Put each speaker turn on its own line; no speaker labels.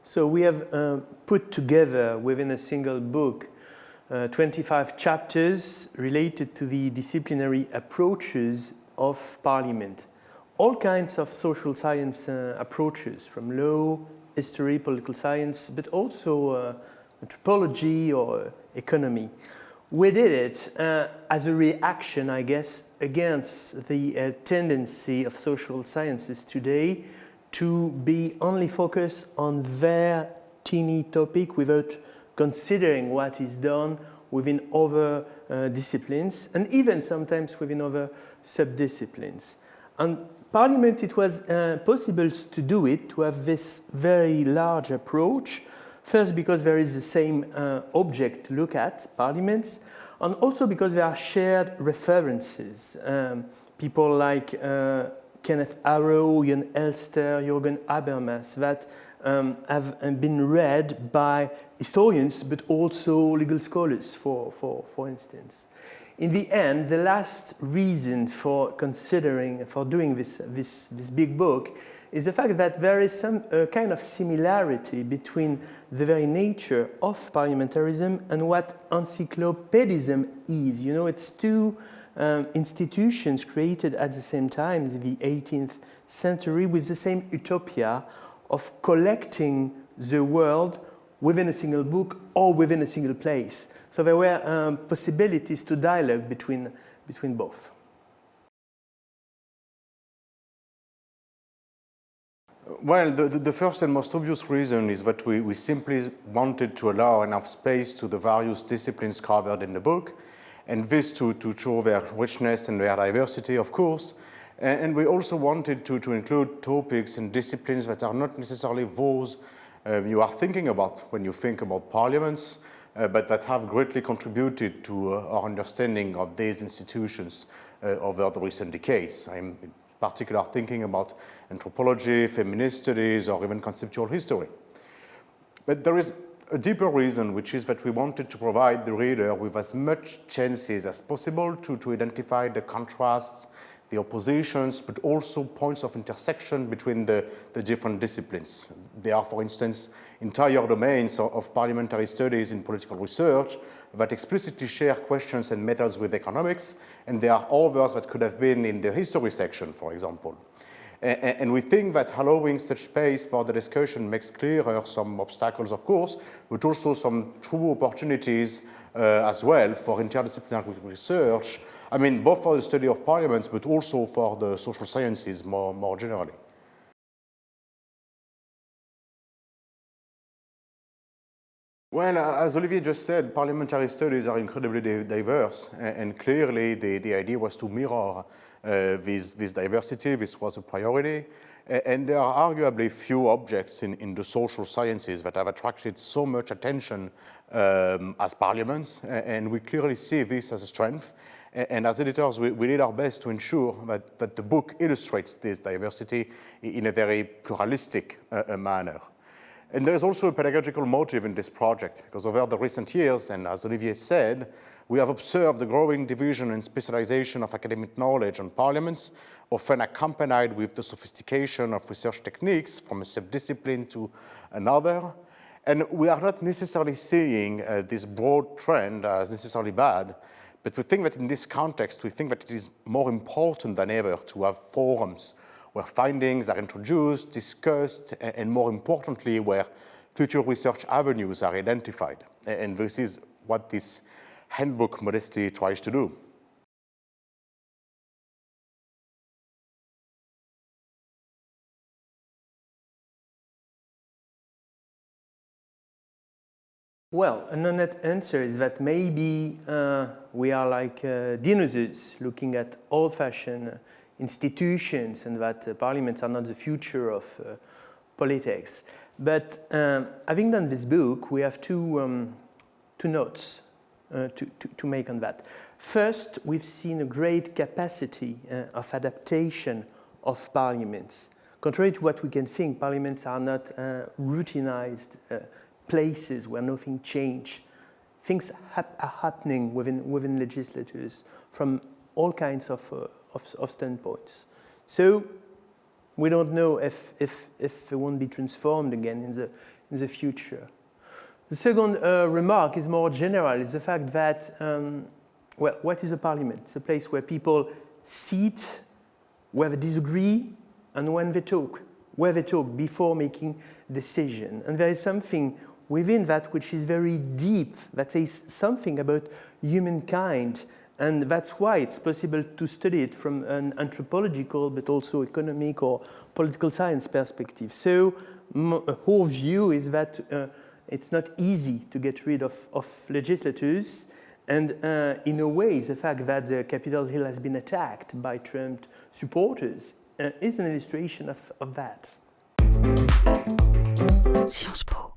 So we have put together within a single book 25 chapters related to the disciplinary approaches of Parliament. All kinds of social science approaches, from law, history, political science, but also anthropology or economy. We did it as a reaction, I guess, against the tendency of social sciences today to be only focused on their teeny topic without considering what is done within other disciplines and even sometimes within other subdisciplines. And Parliament, it was possible to do it, to have this very large approach. First, because there is the same object to look at, parliaments, and also because there are shared references. People like Kenneth Arrow, Jan Elster, Jürgen Habermas, that have been read by historians, but also legal scholars, for instance. In the end, the last reason for doing this big book is the fact that there is some kind of similarity between the very nature of parliamentarism and what encyclopedism is. You know, it's two institutions created at the same time in the 18th century with the same utopia of collecting the world within a single book or within a single place. So there were possibilities to dialogue between both.
Well, the first and most obvious reason is that we simply wanted to allow enough space to the various disciplines covered in the book, and this to show their richness and their diversity, of course. And we also wanted to include topics and disciplines that are not necessarily those you are thinking about when you think about parliaments, but that have greatly contributed to our understanding of these institutions over the recent decades. I'm in particular thinking about anthropology, feminist studies, or even conceptual history. But there is a deeper reason, which is that we wanted to provide the reader with as much chances as possible to identify the contrasts, the oppositions, but also points of intersection between the different disciplines. There are, for instance, entire domains of parliamentary studies in political research that explicitly share questions and methods with economics, and there are others that could have been in the history section, for example. And we think that allowing such space for the discussion makes clearer some obstacles, of course, but also some true opportunities as well for interdisciplinary research. I mean, both for the study of parliaments, but also for the social sciences more generally. Well, as Olivier just said, parliamentary studies are incredibly diverse, and clearly the idea was to mirror this diversity. This was a priority, and there are arguably few objects in the social sciences that have attracted so much attention as parliaments, and we clearly see this as a strength. And as editors, we did our best to ensure that the book illustrates this diversity in a very pluralistic manner. And there is also a pedagogical motive in this project, because over the recent years, and as Olivier said, we have observed the growing division and specialization of academic knowledge on parliaments, often accompanied with the sophistication of research techniques from a subdiscipline to another. And we are not necessarily seeing this broad trend as necessarily bad, but we think that in this context, we think that it is more important than ever to have forums where findings are introduced, discussed, and more importantly, where future research avenues are identified. And this is what this handbook modestly tries to do.
Well, an honest answer is that maybe we are like dinosaurs looking at old-fashioned institutions, and that parliaments are not the future of politics. But having done this book, we have two notes to make on that. First, we've seen a great capacity of adaptation of parliaments. Contrary to what we can think, parliaments are not routinized places where nothing changes. Things are happening within legislatures from all kinds of standpoints. So we don't know if it won't be transformed again in the future. The second remark is more general, is the fact that, well, what is a parliament? It's a place where people sit, where they disagree, and when they talk, where they talk before making decision. And there is something within that which is very deep, that says something about humankind, and that's why it's possible to study it from an anthropological but also economic or political science perspective. So our view is that it's not easy to get rid of legislatures, and in a way the fact that the Capitol Hill has been attacked by Trump supporters is an illustration of that.
Sciences Po.